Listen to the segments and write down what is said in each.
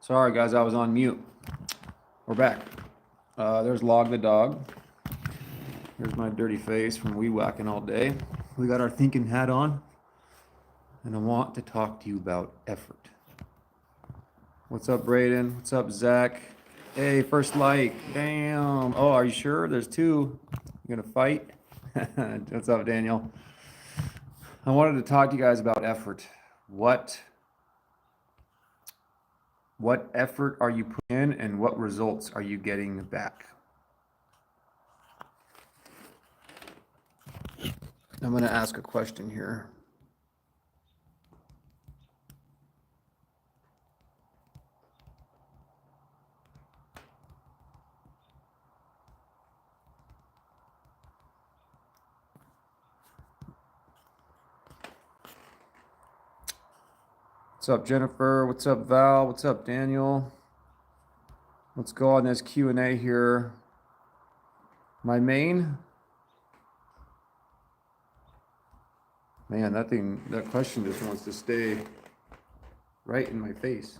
Sorry, guys, I was on mute. We're back. There's Log the dog. Here's my dirty face from weed whacking all day. We got our thinking hat on, and I want to talk to you about effort. What's up, Braden? What's up, Zach? Hey, first like. Damn. Oh, are you sure? There's two. You gonna fight? What's up, Daniel? I wanted to talk to you guys about effort. What effort are you putting in, and what results are you getting back? I'm going to ask a question here. What's up, Jennifer? What's up, Val? What's up, Daniel? Let's go on this Q&A here. My main... Man, that question just wants to stay right in my face.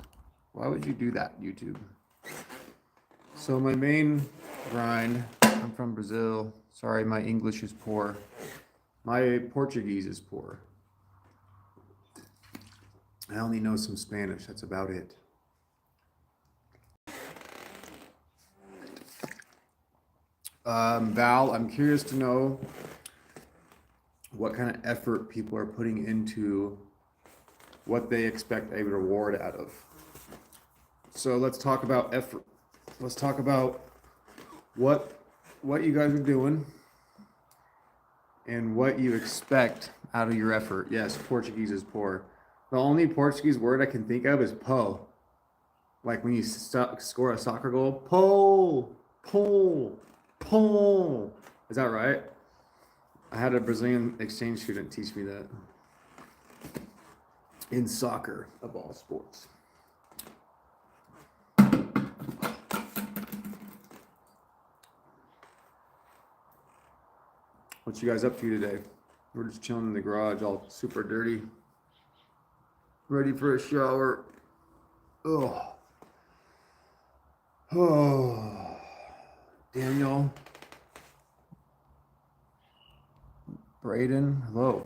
Why would you do that, YouTube? So my main grind, I'm from Brazil. Sorry, my English is poor. My Portuguese is poor. I only know some Spanish, that's about it. Val, I'm curious to know what kind of effort people are putting into what they expect a reward out of. So let's talk about effort. Let's talk about what you guys are doing and what you expect out of your effort. Yes, Portuguese is poor. The only Portuguese word I can think of is po. Like when you score a soccer goal, po, po, po. Is that right? I had a Brazilian exchange student teach me that. In soccer, of all sports. What you guys up to today? We're just chilling in the garage, all super dirty. Ready for a shower. Oh. Oh. Daniel. Braden, hello.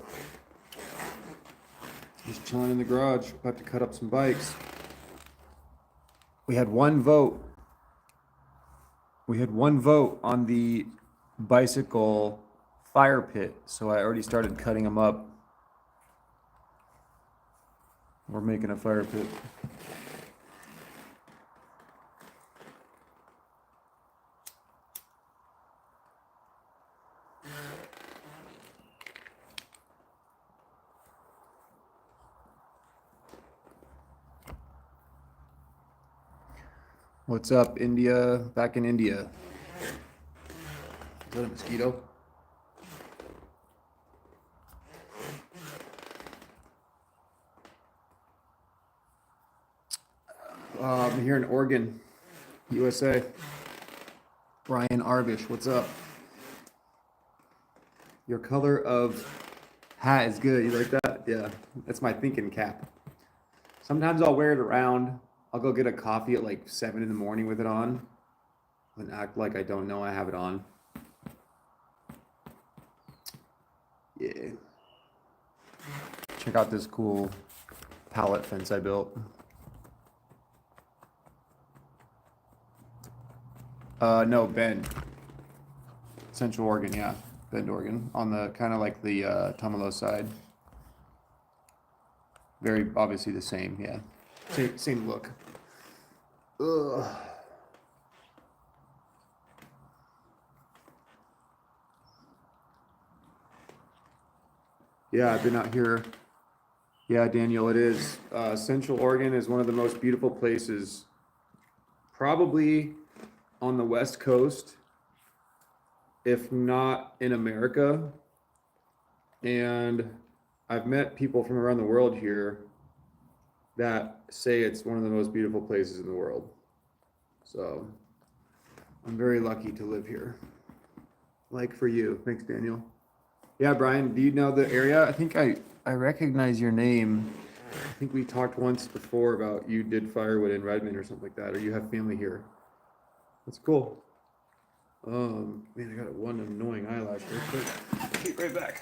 Just chilling in the garage, about to cut up some bikes. We had one vote. We had one vote on the bicycle fire pit, so I already started cutting them up. We're making a fire pit. What's up, India? Back in India. Is that a mosquito? I'm here in Oregon, USA. Brian Arvish, what's up? Your color of hat is good. You like that? Yeah, that's my thinking cap. Sometimes I'll wear it around. I'll go get a coffee at like 7 in the morning with it on and act like I don't know I have it on. Yeah. Check out this cool pallet fence I built. No, Bend. Central Oregon, yeah. Bend, Oregon. On the kind of like the Tumalo side. Very obviously the same, yeah. Same look. Ugh. Yeah, I've been out here. Yeah, Daniel, it is. Central Oregon is one of the most beautiful places, probably on the West Coast, if not in America. And I've met people from around the world here that say it's one of the most beautiful places in the world. So I'm very lucky to live here. Like for you. Thanks, Daniel. Yeah, Brian, do you know the area? I think I recognize your name. I think we talked once before about you did Firewood in Redmond or something like that, or you have family here. That's cool. Man, I got one annoying eyelash real quick. Be right back.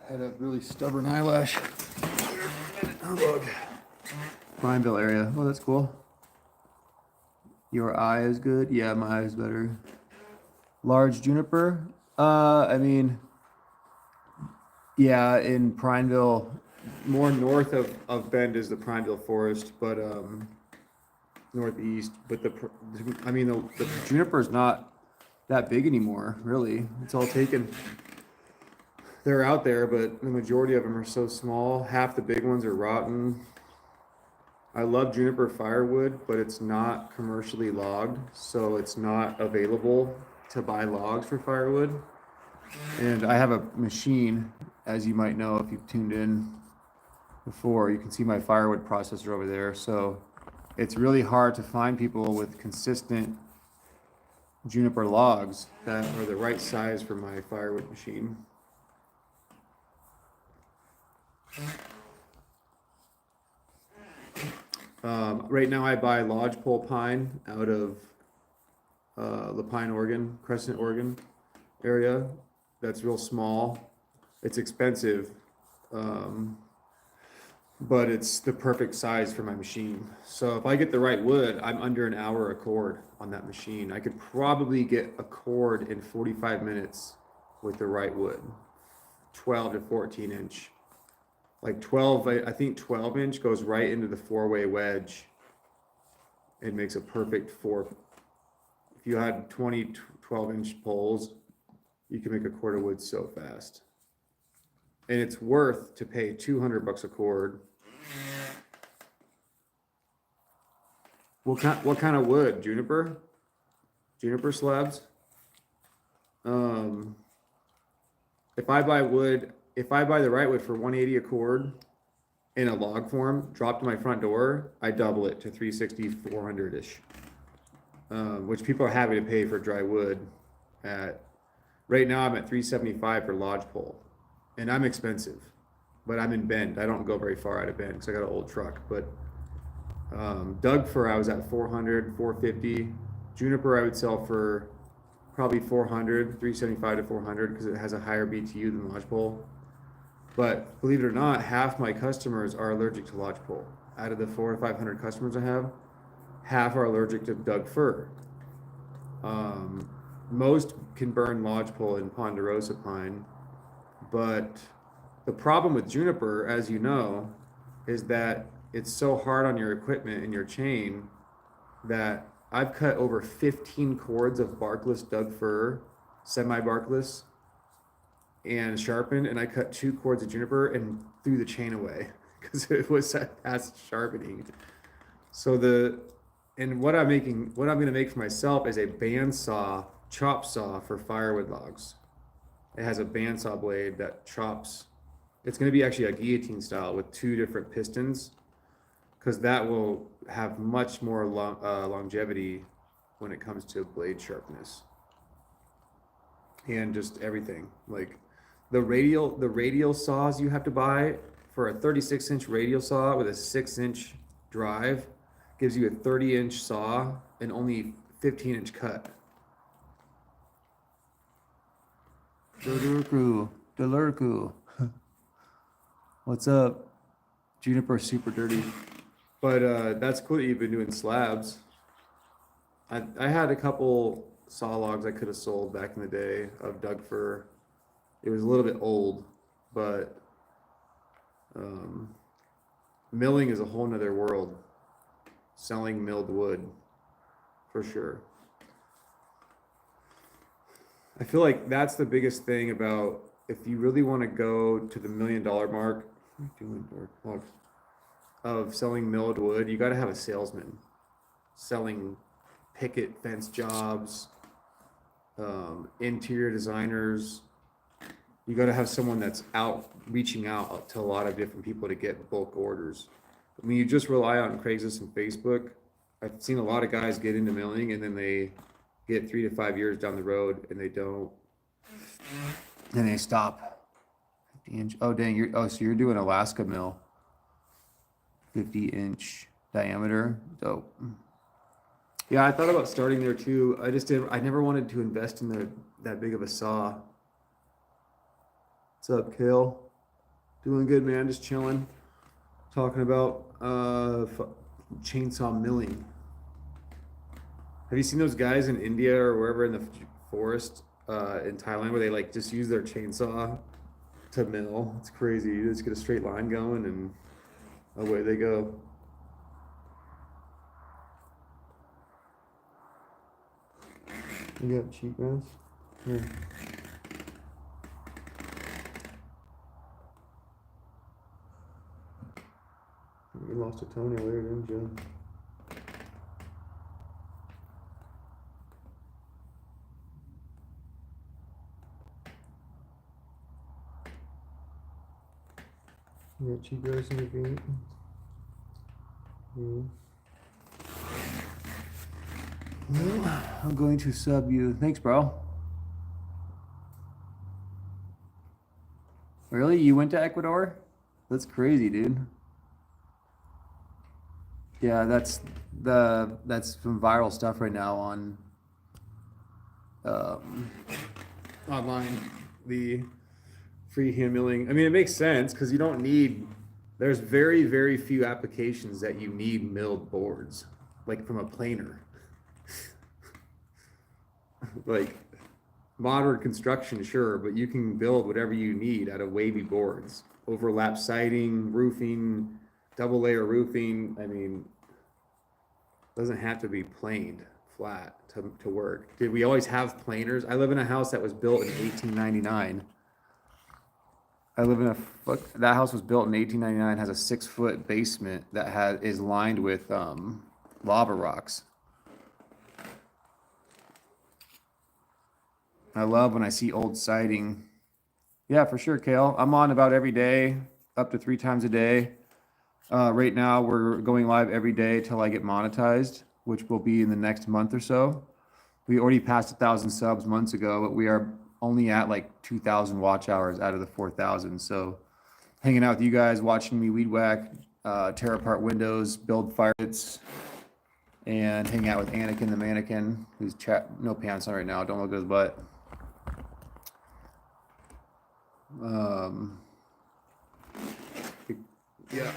I had a really stubborn eyelash. Oh, Pineville area. Oh, that's cool. Your eye is good? Yeah, my eye is better. Large juniper? I mean, yeah, in Prineville, more north of Bend is the Prineville Forest, but northeast. But the juniper is not that big anymore, really. It's all taken. They're out there, but the majority of them are so small. Half the big ones are rotten. I love juniper firewood, but it's not commercially logged, so it's not available to buy logs for firewood. And I have a machine, as you might know if you've tuned in before. You can see my firewood processor over there. So it's really hard to find people with consistent juniper logs that are the right size for my firewood machine. Right now I buy lodgepole pine out of Lapine, Oregon, Crescent, Oregon area. That's real small. It's expensive, but it's the perfect size for my machine. So if I get the right wood, I'm under an hour a cord on that machine. I could probably get a cord in 45 minutes with the right wood, 12 to 14 inch. Like 12, I think 12 inch goes right into the 4-way wedge. It makes a perfect if you had 20, 12 inch poles, you can make a cord of wood so fast. And it's worth to pay $200 a cord. What kind of wood? Juniper? Juniper slabs? If I buy the right wood for $180 a cord in a log form, drop to my front door, I double it to $360, $400-ish. Which people are happy to pay for dry wood right now I'm at $375 for lodgepole. And I'm expensive, but I'm in Bend. I don't go very far out of Bend because I got an old truck. But Doug fir I was at $400, $450. Juniper I would sell for probably $400, $375 to $400 because it has a higher BTU than lodgepole. But believe it or not, half my customers are allergic to lodgepole. Out of the 400 to 500 customers I have, half are allergic to Doug fir. Most can burn lodgepole and ponderosa pine, but the problem with juniper, as you know, is that it's so hard on your equipment and your chain that I've cut over 15 cords of barkless Doug fir, semi-barkless, and sharpened, and I cut 2 cords of juniper and threw the chain away because it was past sharpening. So what I'm gonna make for myself is a bandsaw chop saw for firewood logs. It has a bandsaw blade that chops. It's gonna be actually a guillotine style with 2 different pistons, because that will have much more longevity when it comes to blade sharpness and just everything. Like the radial saws you have to buy for a 36-inch radial saw with a 6-inch drive gives you a 30-inch saw and only 15-inch cut. Delurku. What's up? Juniper super dirty. But that's cool that you've been doing slabs. I had a couple saw logs I could have sold back in the day of Doug fir. It was a little bit old, but milling is a whole nother world. Selling milled wood, for sure. I feel like that's the biggest thing about if you really want to go to the $1 million mark, of selling milled wood, you got to have a salesman selling picket fence jobs, interior designers. You got to have someone that's out reaching out to a lot of different people to get bulk orders. I mean, you just rely on Craigslist and Facebook. I've seen a lot of guys get into milling and then they get 3 to 5 years down the road and they don't, and they stop. 50-inch. Oh dang! So you're doing Alaska mill, 50-inch diameter. Dope. Yeah, I thought about starting there too. I never wanted to invest in that big of a saw. What's up, Kale? Doing good, man. Just chilling. Talking about chainsaw milling. Have you seen those guys in India or wherever in the forest in Thailand where they like just use their chainsaw to mill? It's crazy. You just get a straight line going and away they go. You got cheap guys? Here. You lost a Tony earlier, didn't you? You got cheap guys in your feet? Well, I'm going to sub you. Thanks, bro. Really? You went to Ecuador? That's crazy, dude. Yeah, that's some viral stuff right now on online. The free hand milling. I mean, it makes sense because you don't need. There's very, very few applications that you need milled boards, like from a planer. Like modern construction, sure, but you can build whatever you need out of wavy boards, overlap siding, roofing, double layer roofing. I mean, it doesn't have to be planed flat to work. Did we always have planers? I live in a house that was built in 1899. That house was built in 1899, has a 6-foot basement that is lined with lava rocks. I love when I see old siding. Yeah, for sure, Kale. I'm on about every day, up to 3 times a day. Right now, we're going live every day till I get monetized, which will be in the next month or so. We already passed 1,000 subs months ago, but we are only at like 2,000 watch hours out of the 4,000. So hanging out with you guys, watching me weed whack, tear apart windows, build fire pits, and hang out with Anakin the mannequin, who's no pants on right now. Don't look at his butt. Yeah.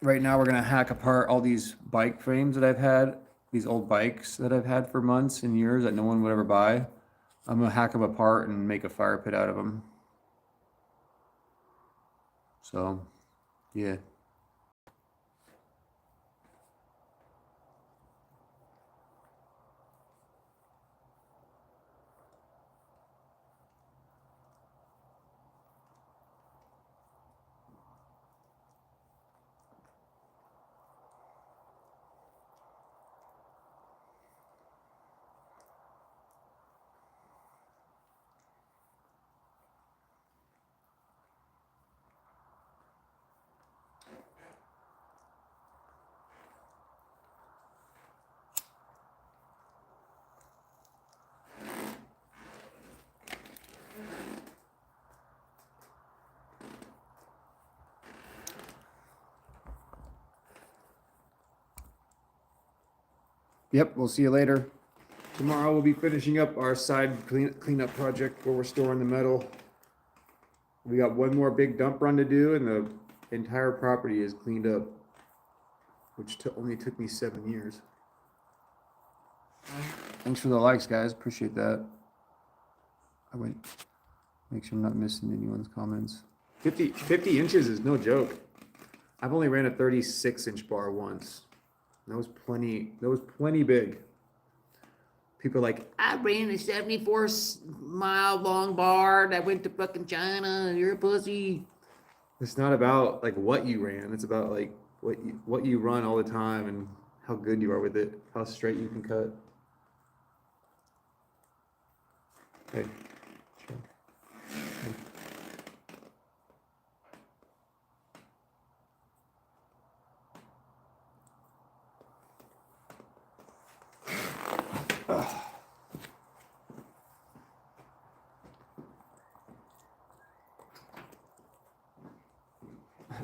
Right now we're gonna hack apart all these bike frames that I've had, these old bikes that I've had for months and years that no one would ever buy. I'm gonna hack them apart and make a fire pit out of them. So, yeah. Yep, we'll see you later. Tomorrow we'll be finishing up our side cleanup project where we're storing the metal. We got one more big dump run to do and the entire property is cleaned up, which only took me 7 years. Thanks for the likes, guys. Appreciate that. I went, make sure I'm not missing anyone's comments. 50 inches is no joke. I've only ran a 36-inch bar once. That was plenty big. People are like, I ran a 74-mile long bar that went to fucking China. You're a pussy. It's not about like what you ran. It's about like what you run all the time and how good you are with it, how straight you can cut. Okay. Sure. Okay.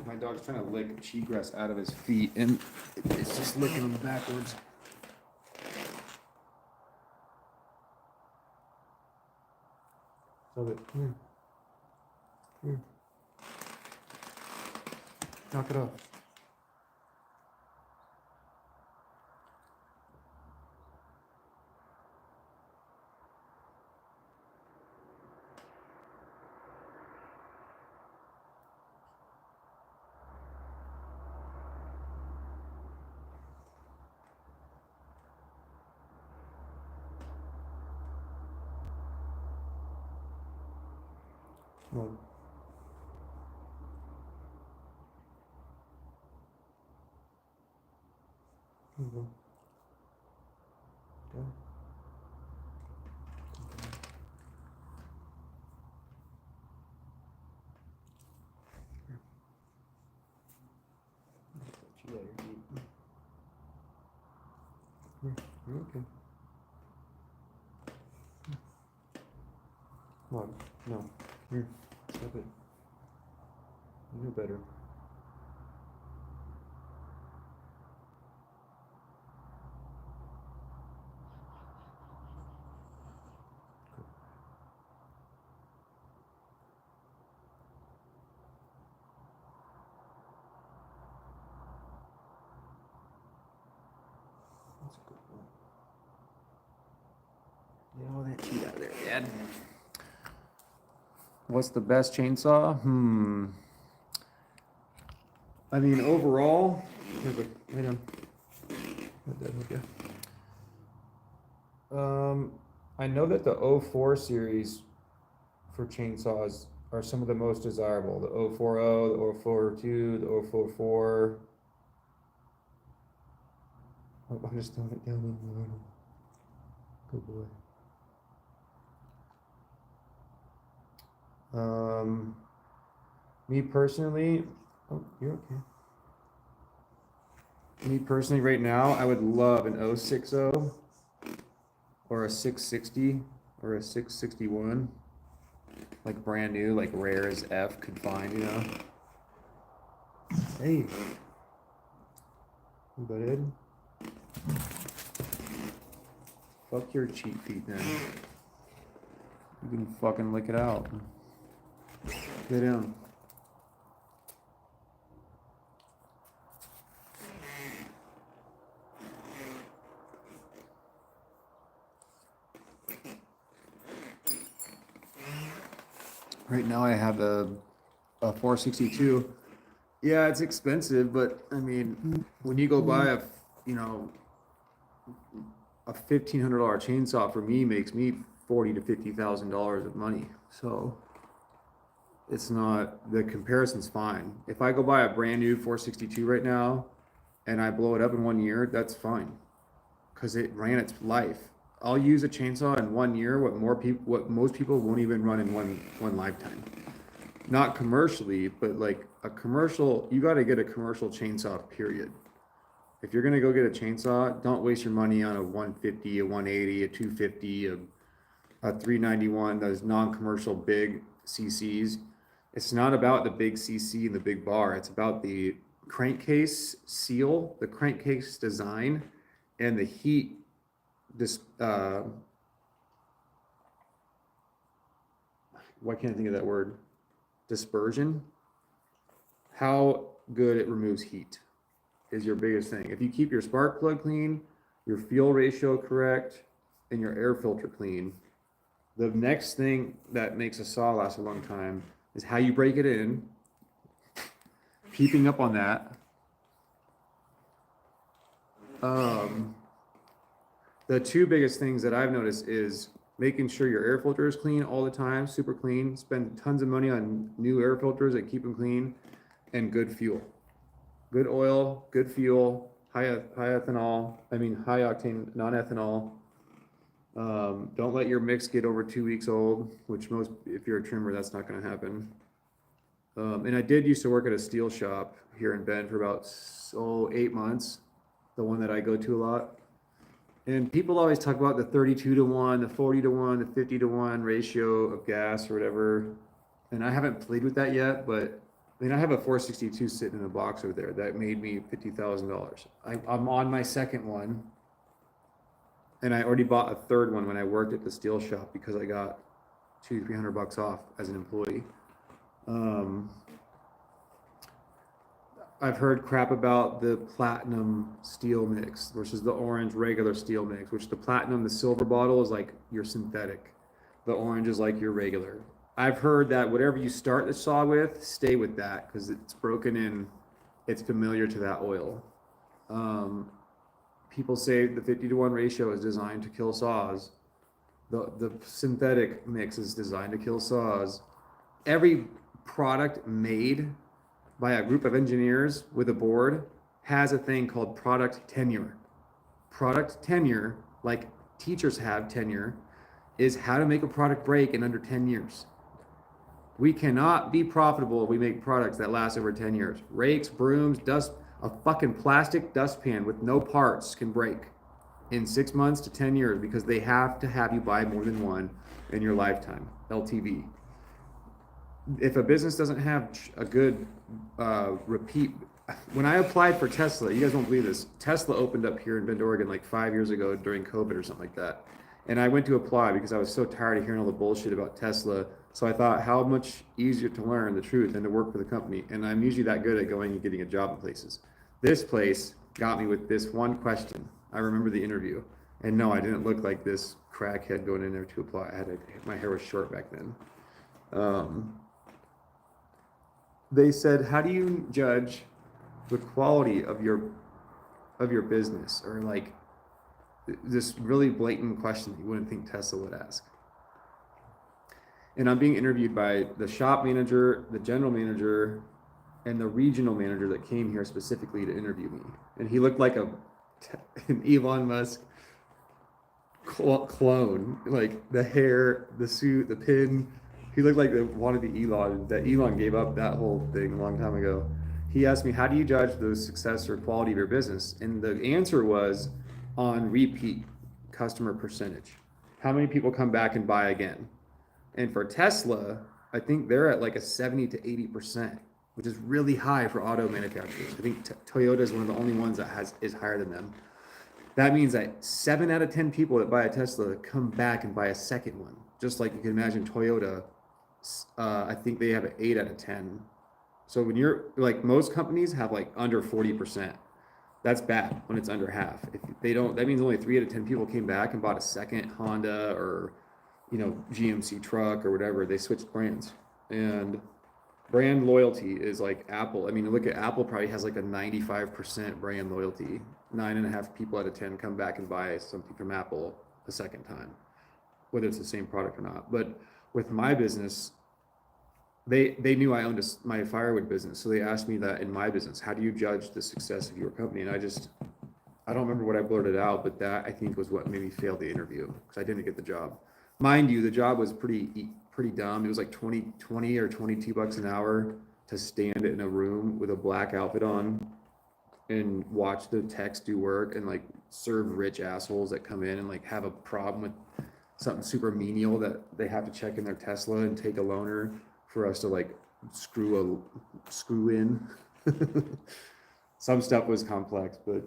My dog's trying to lick cheatgrass out of his feet, and it's just licking them backwards. Stop it. Come here. Knock it off. Come on. Here you go. Go. You're okay. Come on. No. Here. Stop it. You know better. That's a good one. Get all that cheat out of there, Dad. What's the best chainsaw? I mean, overall, wait on. I know that the 04 series for chainsaws are some of the most desirable. The 040, the 042, the 044. Oh, I'm just throwing it down in the middle. Good boy. Me personally, oh, you're okay. Me personally, right now, I would love an 060 or a 660 or a 661, like brand new, like rare as F could find, you know. Hey, bud. Fuck your cheat feet, then. You can fucking lick it out. Get down. Right now I have a 462. Yeah, it's expensive, but I mean, when you go buy a $1,500 chainsaw for me makes me $40,000 to $50,000 of money. So it's not, the comparison's fine. If I go buy a brand new 462 right now and I blow it up in 1 year, that's fine, because it ran its life. I'll use a chainsaw in 1 year what most people won't even run in one lifetime. Not commercially, but like a commercial, you got to get a commercial chainsaw, period. If you're gonna go get a chainsaw, don't waste your money on a 150, a 180, a 250, a 391, those non-commercial big CCs. It's not about the big CC and the big bar. It's about the crankcase seal, the crankcase design, and the heat. Why can't I think of that word? Dispersion. How good it removes heat is your biggest thing. If you keep your spark plug clean, your fuel ratio correct, and your air filter clean. The next thing that makes a saw last a long time is how you break it in, keeping up on that. The two biggest things that I've noticed is making sure your air filter is clean all the time, super clean, spend tons of money on new air filters that keep them clean, and good fuel. Good oil, good fuel, high octane, non-ethanol. Don't let your mix get over 2 weeks old, which if you're a trimmer, that's not going to happen. And I did used to work at a steel shop here in Bend for about 8 months, the one that I go to a lot. And people always talk about the 32-to-1, the 40-to-1, the 50-to-1 ratio of gas or whatever. And I haven't played with that yet, but I mean, I have a 462 sitting in a box over there that made me $50,000. I'm on my second one. And I already bought a third one when I worked at the steel shop because I got $200-300 off as an employee. I've heard crap about the platinum steel mix versus the orange regular steel mix, which the platinum, the silver bottle is like your synthetic. The orange is like your regular. I've heard that whatever you start the saw with, stay with that because it's broken in, it's familiar to that oil. People say the 50-to-1 ratio is designed to kill saws. The synthetic mix is designed to kill saws. Every product made by a group of engineers with a board has a thing called product tenure. Product tenure, like teachers have tenure, is how to make a product break in under 10 years. We cannot be profitable if we make products that last over 10 years. Rakes, brooms, a fucking plastic dustpan with no parts can break in 6 months to 10 years because they have to have you buy more than one in your lifetime, LTV. If a business doesn't have a good repeat, when I applied for Tesla, you guys won't believe this, Tesla opened up here in Bend, Oregon like 5 years ago during COVID or something like that. And I went to apply because I was so tired of hearing all the bullshit about Tesla. So I thought, how much easier to learn the truth than to work for the company. And I'm usually that good at going and getting a job in places. This place got me with this one question. I remember the interview. And no, I didn't look like this crackhead going in there to apply. My hair was short back then. They said, how do you judge the quality of your business? Or like this really blatant question that you wouldn't think Tesla would ask. And I'm being interviewed by the shop manager, the general manager, and the regional manager that came here specifically to interview me. And he looked like an Elon Musk clone, like the hair, the suit, the pin. He looked like the wannabe Elon. That Elon gave up that whole thing a long time ago. He asked me, how do you judge the success or quality of your business? And the answer was on repeat customer percentage. How many people come back and buy again? And for Tesla, I think they're at like a 70 to 80%, which is really high for auto manufacturers. I think Toyota is one of the only ones that is higher than them. That means that 7 out of 10 people that buy a Tesla come back and buy a second one. Just like you can imagine Toyota, I think they have an 8 out of 10. So when you're like, most companies have like under 40%. That's bad when it's under half. If they don't, that means only 3 out of 10 people came back and bought a second Honda or, GMC truck or whatever. They switched brands. And brand loyalty is like Apple. I mean, look at Apple, probably has like a 95% brand loyalty. 9.5 people out of 10 come back and buy something from Apple a second time, whether it's the same product or not. But with my business, they knew I owned my Firewood business. So they asked me that in my business, how do you judge the success of your company? And I don't remember what I blurted out, but that I think was what made me fail the interview because I didn't get the job. Mind you, the job was pretty dumb. It was like $20 or $22 an hour to stand in a room with a black outfit on and watch the techs do work and like serve rich assholes that come in and like have a problem with something super menial that they have to check in their Tesla and take a loaner for us to like screw in. Some stuff was complex, but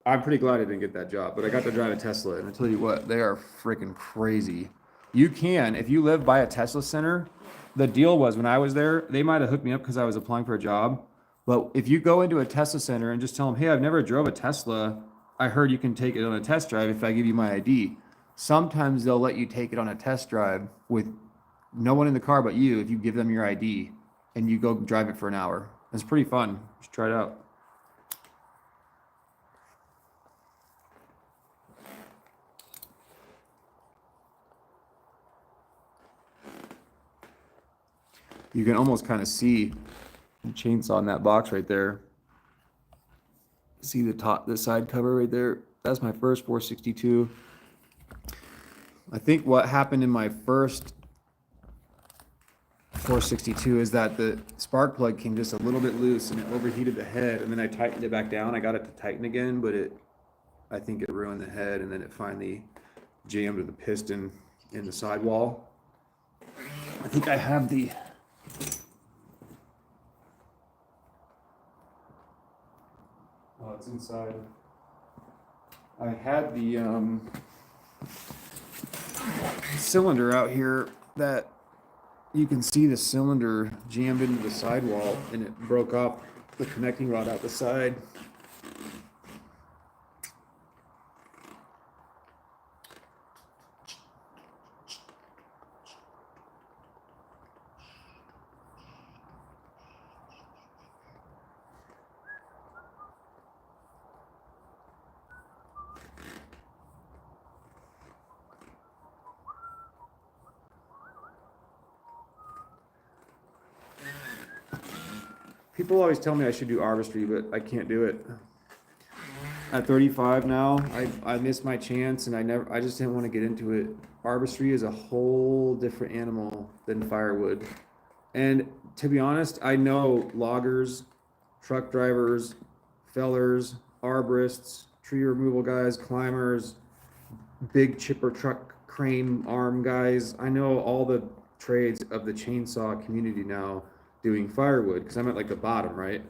I'm pretty glad I didn't get that job. But I got to drive a Tesla, and I tell you what, they are freaking crazy. You can, if you live by a Tesla center, the deal was when I was there, they might have hooked me up because I was applying for a job. But if you go into a Tesla center and just tell them, hey, I've never drove a Tesla, I heard you can take it on a test drive if I give you my ID. Sometimes they'll let you take it on a test drive with no one in the car but you if you give them your ID and you go drive it for an hour. It's pretty fun. Just try it out. You can almost kind of see the chainsaw in that box right there. See the side cover right there? That's my first 462. I think what happened in my first 462 is that the spark plug came just a little bit loose and it overheated the head, and then I tightened it back down. I got it to tighten again, but I think it ruined the head, and then it finally jammed to the piston in the sidewall. I think I have the it's inside. I had the cylinder out here that you can see the cylinder jammed into the sidewall, and it broke off the connecting rod out the side. People always tell me I should do artistry, but I can't do it. At 35 now, I missed my chance, and I just didn't want to get into it. Artistry is a whole different animal than firewood. And to be honest, I know loggers, truck drivers, fellers, arborists, tree removal guys, climbers, big chipper truck crane arm guys. I know all the trades of the chainsaw community now doing firewood, because I'm at like the bottom, right?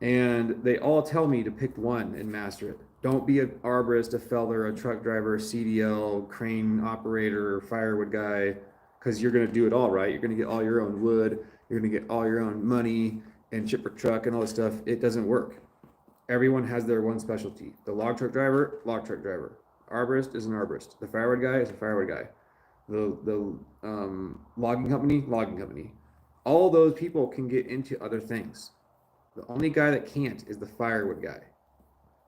And they all tell me to pick one and master it. Don't be an arborist, a feller, a truck driver, a CDL, crane operator, firewood guy, because you're going to do it all, right? You're going to get all your own wood. You're going to get all your own money and chipper truck and all this stuff. It doesn't work. Everyone has their one specialty. The log truck driver. Arborist is an arborist. The firewood guy is a firewood guy. The logging company. All those people can get into other things. The only guy that can't is the firewood guy.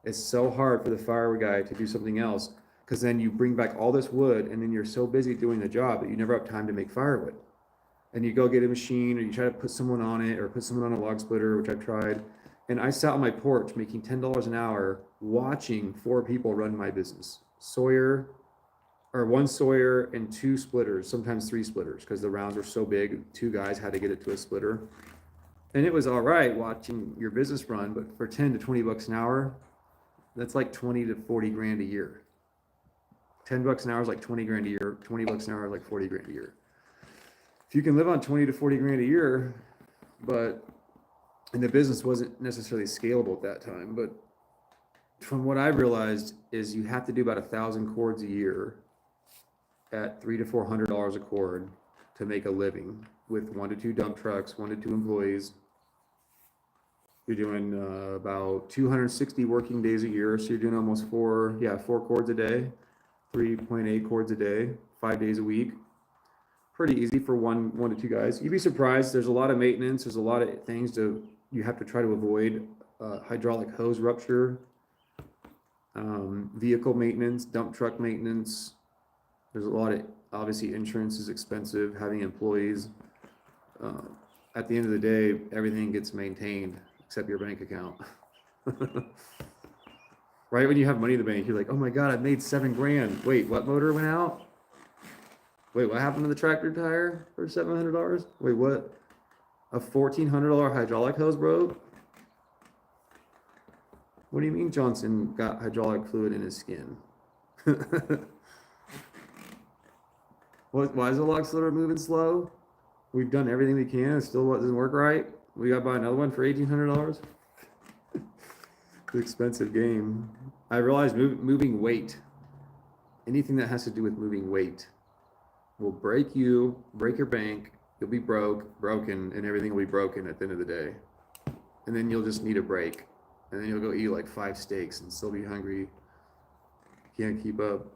It's so hard for the firewood guy to do something else, because then you bring back all this wood, and then you're so busy doing the job that you never have time to make firewood. And you go get a machine, or you try to put someone on it, or put someone on a log splitter, which I've tried. And I sat on my porch making $10 an hour watching 4 people run my business. One Sawyer and 2 splitters, sometimes 3 splitters, because the rounds were so big, 2 guys had to get it to a splitter. And it was all right watching your business run, but for 10 to 20 bucks an hour, that's like 20 to 40 grand a year. 10 bucks an hour is like 20 grand a year. 20 bucks an hour is like 40 grand a year. If you can live on 20 to 40 grand a year, and the business wasn't necessarily scalable at that time, but from what I realized is you have to do about 1,000 cords a year at $300 to $400 a cord to make a living, with 1 to 2 dump trucks, 1 to 2 employees. You're doing about 260 working days a year, so you're doing almost 4 cords a day, 3.8 cords a day, 5 days a week. Pretty easy for one to 2 guys. You'd be surprised. There's a lot of maintenance. There's a lot of things you have to try to avoid. Hydraulic hose rupture, vehicle maintenance, dump truck maintenance. There's a lot of, obviously, insurance is expensive, having employees. At the end of the day, everything gets maintained except your bank account. Right when you have money in the bank, you're like, oh my God, I made 7 grand. Wait, what motor went out? Wait, what happened to the tractor tire for $700? Wait, what? A $1,400 hydraulic hose broke? What do you mean Johnson got hydraulic fluid in his skin? Why is the log splitter moving slow? We've done everything we can. It still doesn't work right. We got to buy another one for $1,800. It's an expensive game. I realized moving weight, anything that has to do with moving weight, will break you, break your bank. You'll be broken, and everything will be broken at the end of the day. And then you'll just need a break. and then you'll go eat like 5 steaks and still be hungry. Can't keep up.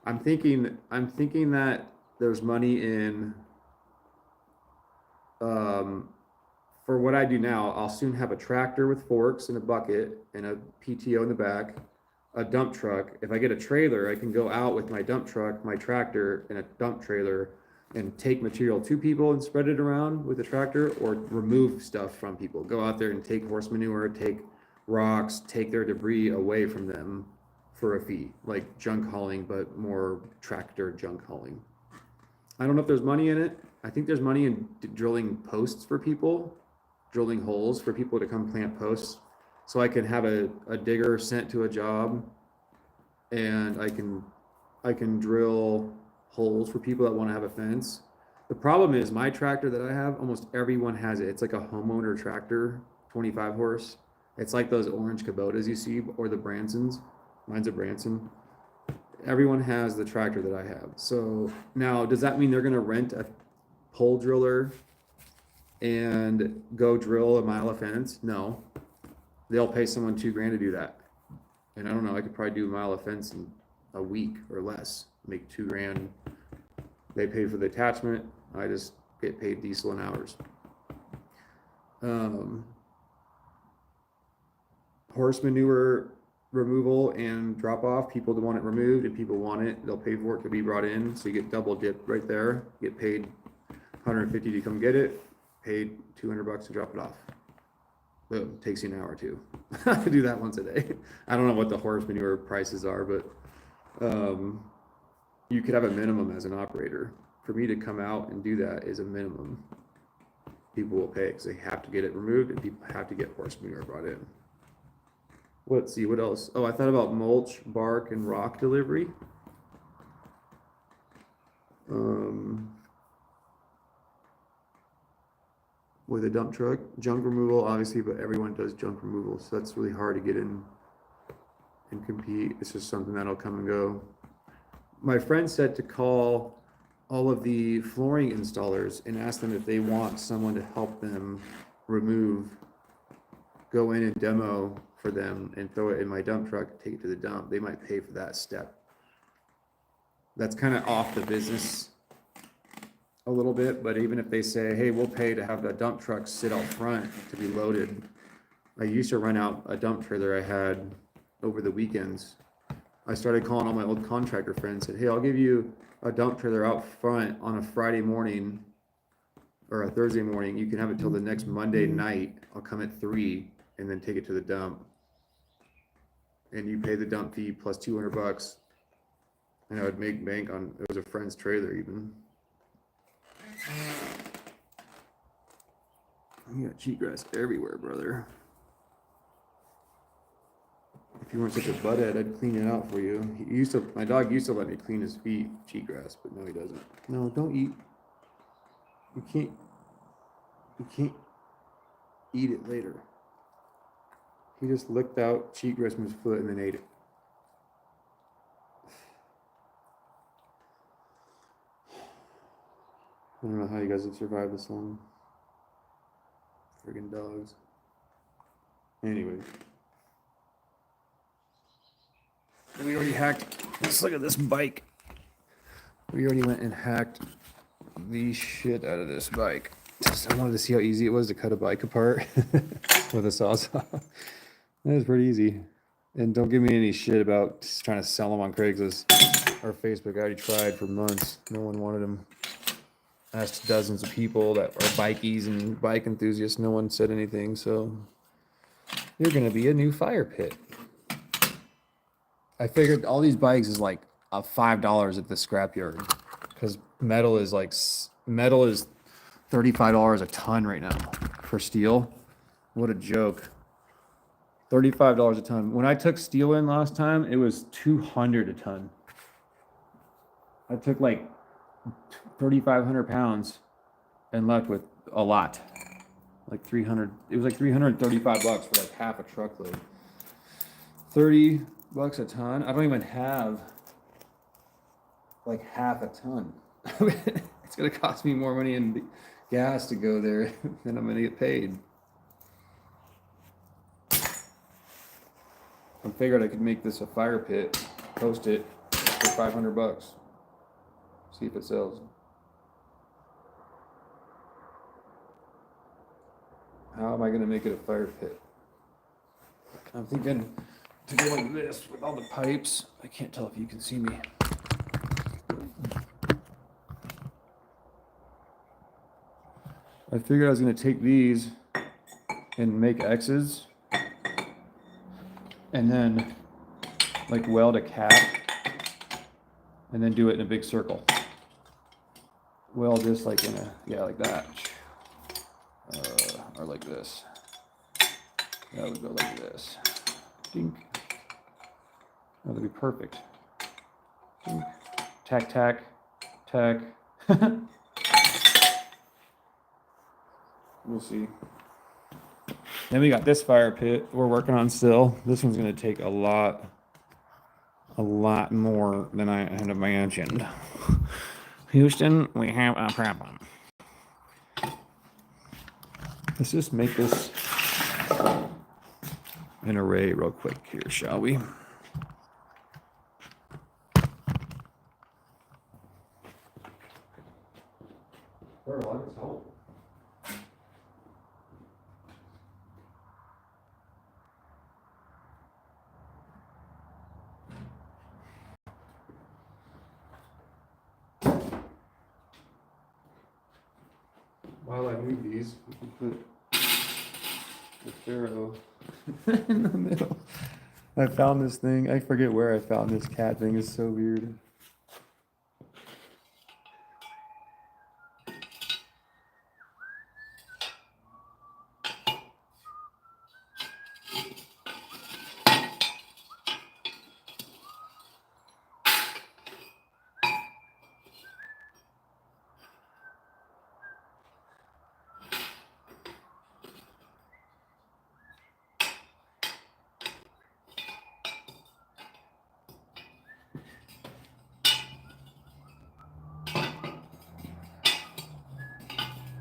I'm thinking that there's money in, for what I do now. I'll soon have a tractor with forks and a bucket and a PTO in the back, a dump truck. If I get a trailer, I can go out with my dump truck, my tractor, and a dump trailer and take material to people and spread it around with the tractor, or remove stuff from people. Go out there and take horse manure, take rocks, take their debris away from them for a fee, like junk hauling, but more tractor junk hauling. I don't know if there's money in it. I think there's money in drilling posts for people, drilling holes for people to come plant posts. So I can have a digger sent to a job, and I can drill holes for people that want to have a fence. The problem is my tractor that I have, almost everyone has it. It's like a homeowner tractor, 25 horse. It's like those orange Kubotas you see, or the Bransons. Mine's a Branson. Everyone has the tractor that I have. So now, does that mean they're going to rent a pole driller and go drill a mile of fence? No. They'll pay someone $2,000 to do that. And I don't know, I could probably do a mile of fence in a week or less, make $2,000. They pay for the attachment. I just get paid diesel in hours. Horse manure removal and drop off. People that want it removed, and people want it, they'll pay for it to be brought in. So you get double dip right there. You get paid $150 to come get it, paid $200 to drop it off. Boom, takes you an hour or two. I do that once a day. I don't know what the horse manure prices are, but you could have a minimum as an operator. For me to come out and do that is a minimum. People will pay because they have to get it removed, and people have to get horse manure brought in. Let's see, what else? Oh, I thought about mulch, bark, and rock delivery. With a dump truck. Junk removal, obviously, but everyone does junk removal, so that's really hard to get in and compete. It's just something that'll come and go. My friend said to call all of the flooring installers and ask them if they want someone to help them go in and demo for them and throw it in my dump truck, take it to the dump. They might pay for that step. That's kind of off the business a little bit, but even if they say, hey, we'll pay to have the dump truck sit out front to be loaded. I used to rent out a dump trailer I had over the weekends. I started calling all my old contractor friends, said, hey, I'll give you a dump trailer out front on a Friday morning or a Thursday morning. You can have it till the next Monday night. I'll come at 3 and then take it to the dump. And you pay the dump fee plus $200. And I would make bank on, it was a friend's trailer even. You got cheatgrass everywhere, brother. If you weren't such a butthead, I'd clean it out for you. My dog used to let me clean his feet, cheatgrass, but now he doesn't. No, don't eat. You can't eat it later. He just licked out cheatgrass from his foot and then ate it. I don't know how you guys have survived this long. Friggin' dogs. Anyway. We already hacked. Let's look at this bike. We already went and hacked the shit out of this bike. Just, I wanted to see how easy it was to cut a bike apart with a sawzall. That was pretty easy. And don't give me any shit about just trying to sell them on Craigslist or Facebook. I already tried for months. No one wanted them. Asked dozens of people that are bikies and bike enthusiasts. No one said anything. So you're going to be a new fire pit. I figured all these bikes is like $5 at the scrapyard because metal is $35 a ton right now for steel. What a joke. $35 a ton. When I took steel in last time, it was $200 a ton. I took like 3,500 pounds and left with a lot. Like 300. It was like $335 for like half a truckload. $30 a ton. I don't even have like half a ton. It's gonna cost me more money in gas to go there than I'm gonna get paid. I figured I could make this a fire pit, post it for $500. See if it sells. How am I going to make it a fire pit? I'm thinking to go like this with all the pipes. I can't tell if you can see me. I figured I was going to take these and make X's and then like weld a cap and then do it in a big circle. Weld this like in a, yeah, like that. Or like this. That would go like this. Dink. Oh, that'd be perfect. Dink. Tack, tack, tack. We'll see. Then we got this fire pit we're working on still. This one's going to take a lot more than I had imagined. Houston, we have a problem. Let's just make this an array real quick here, shall we? While I move these, we can put the Pharaoh in the middle. I found this thing. I forget where I found this cat thing. It's so weird.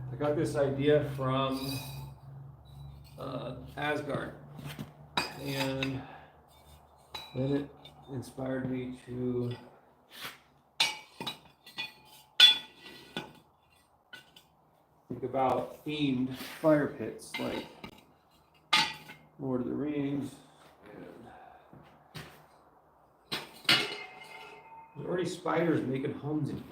I got this idea from Asgard, and then it inspired me to think about themed fire pits like Lord of the Rings. And there's already spiders making homes in here.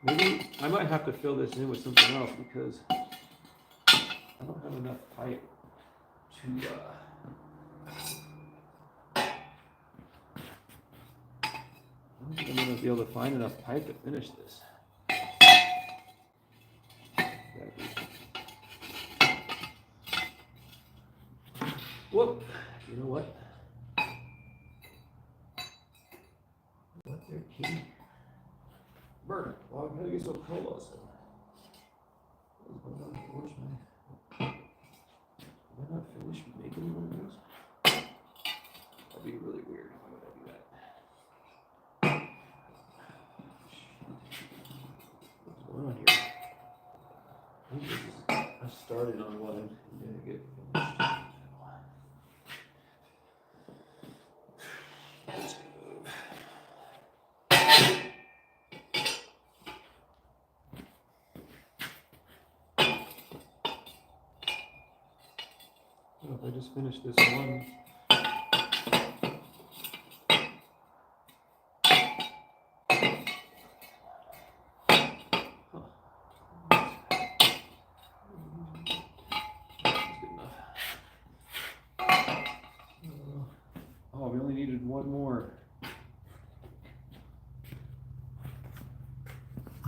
Maybe I might have to fill this in with something else because I don't have enough pipe to I don't think I'm going to be able to find enough pipe to finish this. Whoop! You know what? What their key? Burn. Well, I'm gonna get so cold also. Why not finish making one of those? That'd be really weird. Why would I do that? What's going on here? I think this is, I started on one and didn't get finished. Let's move. Well, if I just finish this one. Oh, we only needed one more.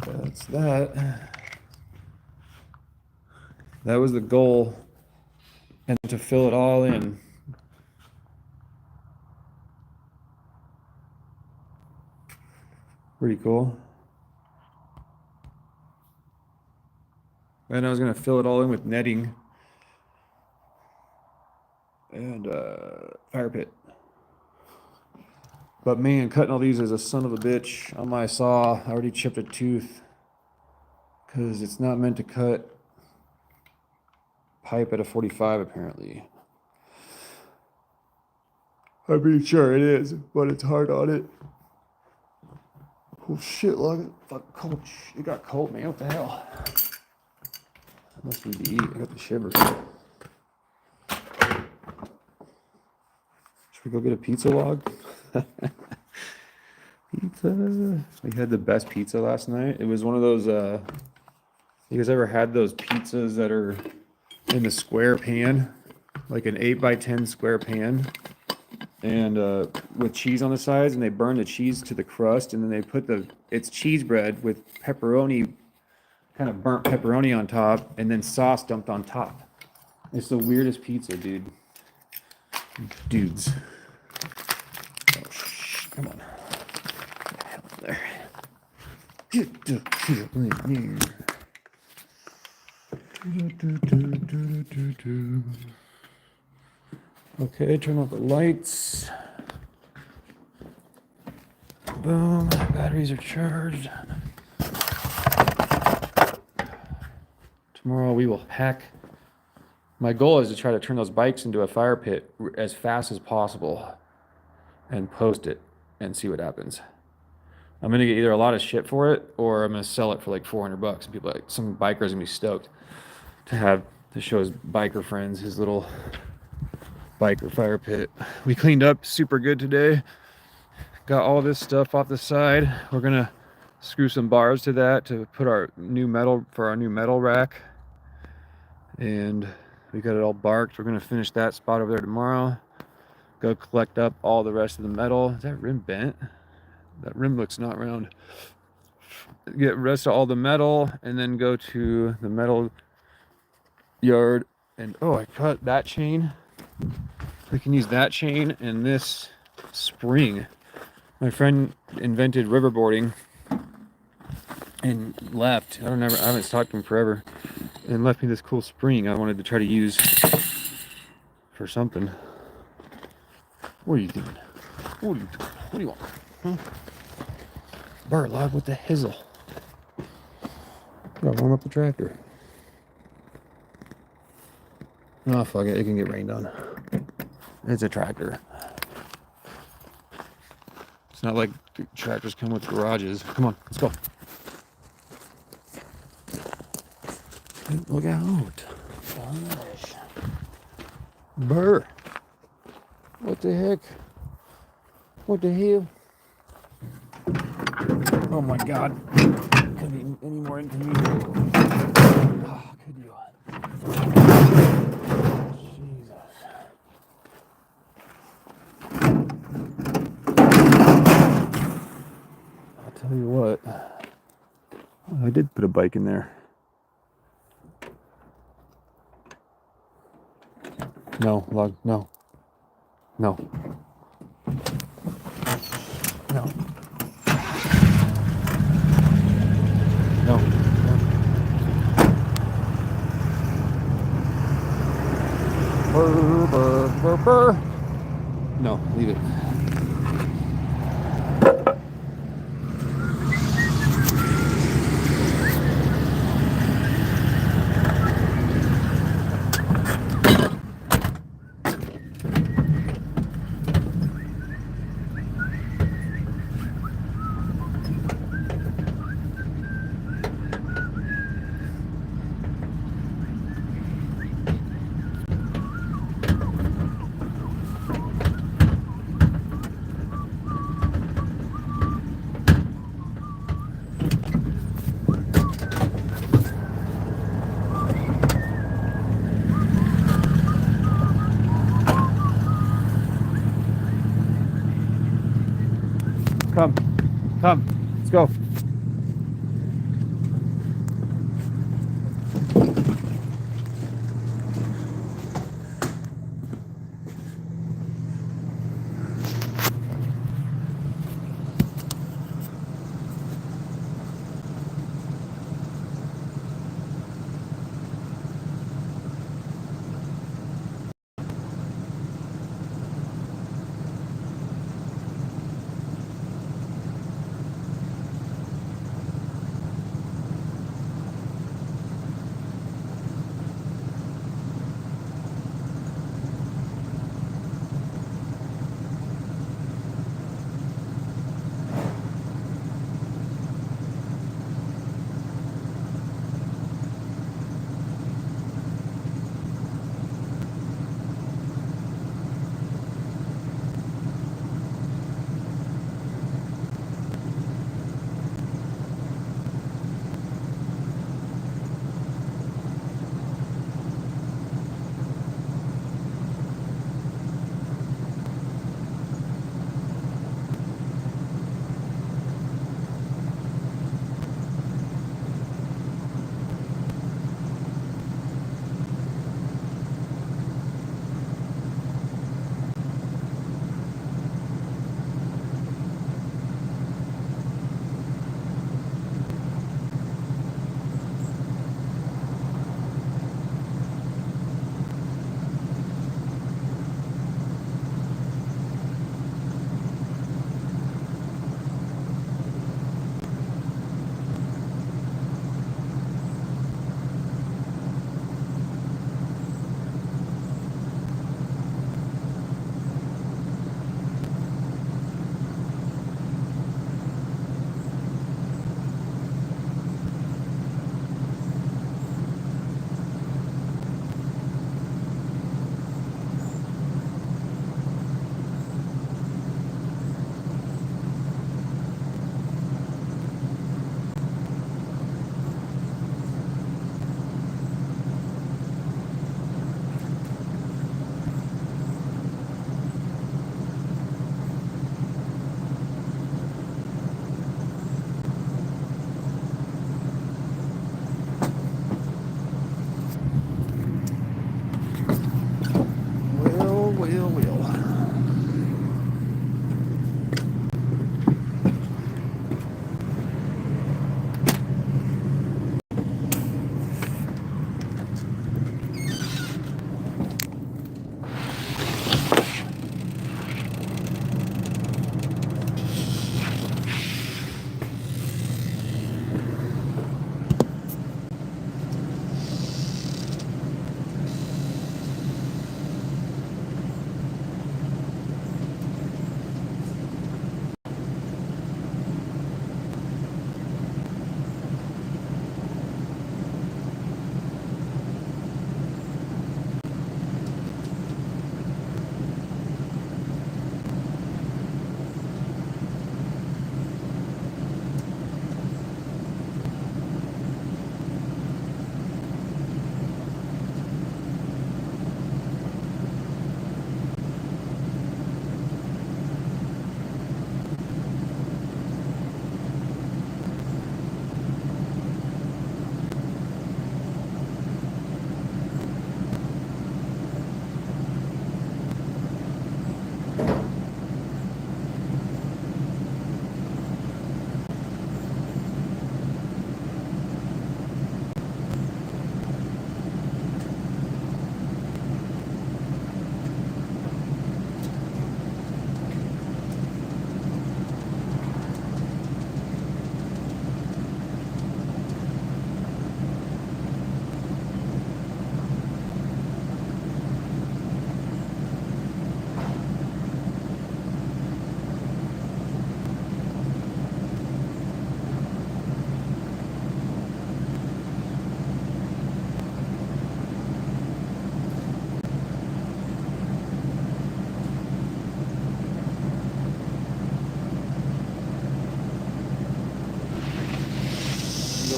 That's that. That was the goal. And to fill it all in. Pretty cool. And I was going to fill it all in with netting and fire pit. But man, cutting all these is a son of a bitch on my saw. I already chipped a tooth because it's not meant to cut pipe at a 45 apparently. I mean, sure it is, but it's hard on it. Oh shit, look, fucking cold. It got cold, man. What the hell? I must need to eat. I got the shivers. Should we go get a pizza log? Pizza. We had the best pizza last night. It was one of those, you guys ever had those pizzas that are in the square pan? Like an 8x10 square pan? And with cheese on the sides, and they burn the cheese to the crust, and then they put it's cheese bread with pepperoni, kind of burnt pepperoni on top, and then sauce dumped on top. It's the weirdest pizza, dude. Dudes. Oh, come on. Get the hell there. Okay, turn off the lights. Boom, batteries are charged. Tomorrow we will hack. My goal is to try to turn those bikes into a fire pit as fast as possible and post it and see what happens. I'm gonna get either a lot of shit for it or I'm gonna sell it for like $400. And people, like, some biker's gonna be stoked to show his biker friends his little biker fire pit. We cleaned up super good today. Got all this stuff off the side. We're gonna screw some bars to that to put our new metal rack. And we got it all barked. We're gonna finish that spot over there tomorrow. Go collect up all the rest of the metal. Is that rim bent? That rim looks not round. Get the rest of all the metal and then go to the metal yard. And oh, I cut that chain. We can use that chain and this spring. My friend invented riverboarding and left. I haven't talked to him forever, and left me this cool spring I wanted to try to use for something. What are you doing? What do you want? Huh? Bart log with the hizzle. Gotta warm up the tractor. Oh, fuck it. It can get rained on. It's a tractor. It's not like tractors come with garages. Come on, let's go. Look out. Gosh. Burr. What the heck? What the hell? Oh my God. Couldn't be any more inconvenient. Oh, could you? Jesus. I'll tell you what. Oh, I did put a bike in there. No, log, no. No. No. No. Burr, burr, burr, burr. No, leave it. Come, let's go.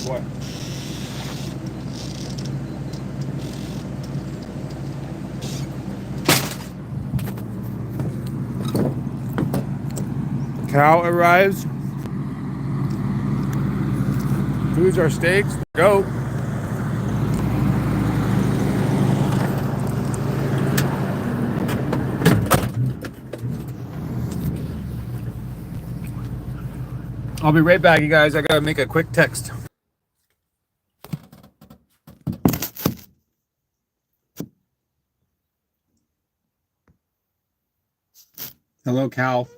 boy. Cow arrives. Foods our steaks. Go. I'll be right back, you guys. I gotta make a quick text. Hello, Cal.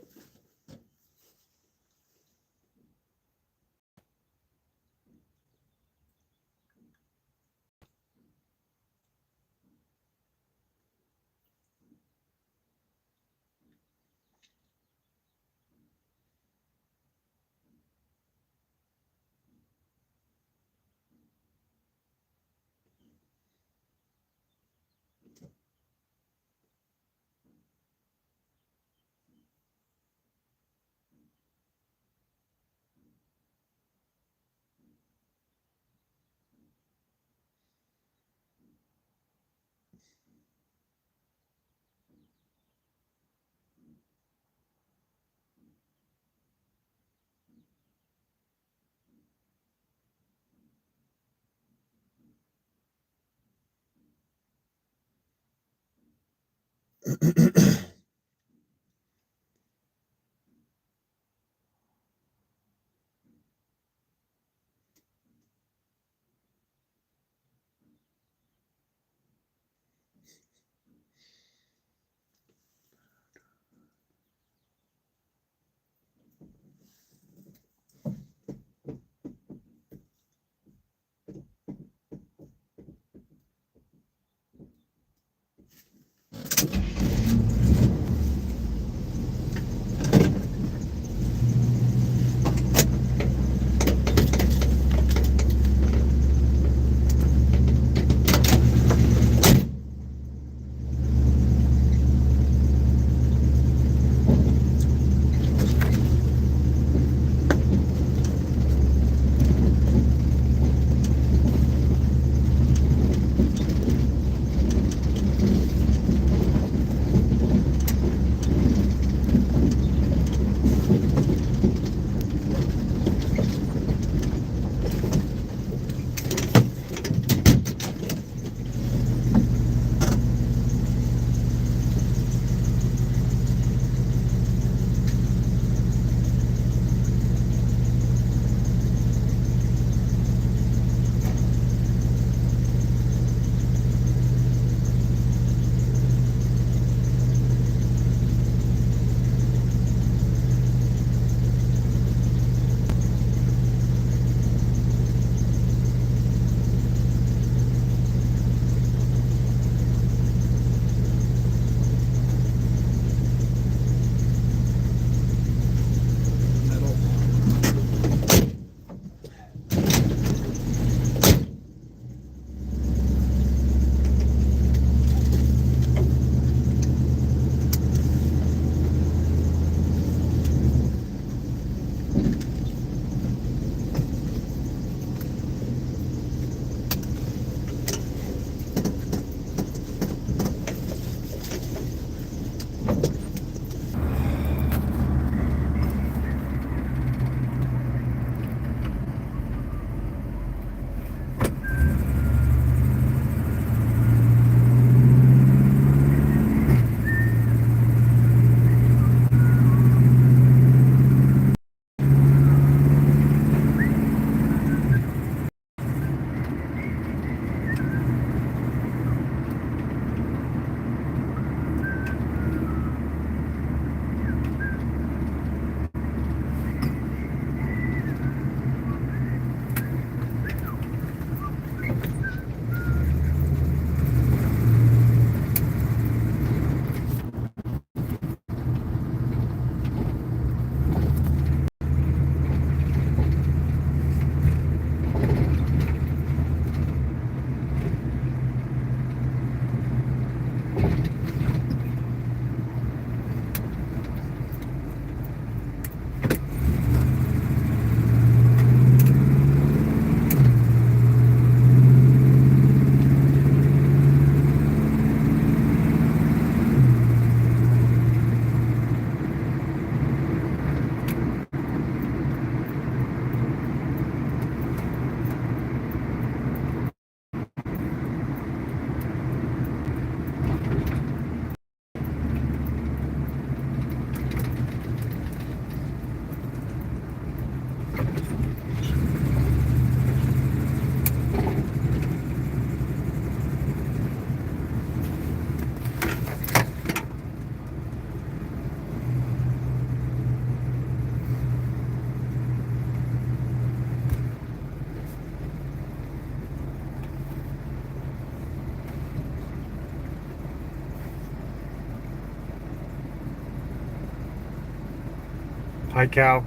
Hi, cow.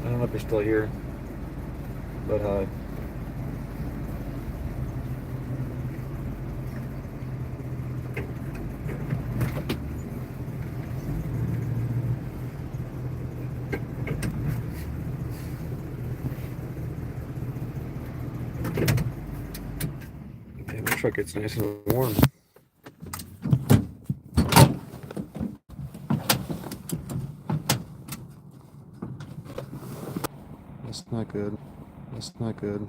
I don't know if you're still here, but hi. Damn, the truck gets nice and warm. That's not good. That's not good.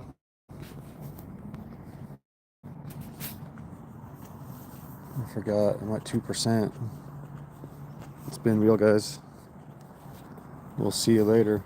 I forgot. I'm at 2%. It's been real, guys. We'll see you later.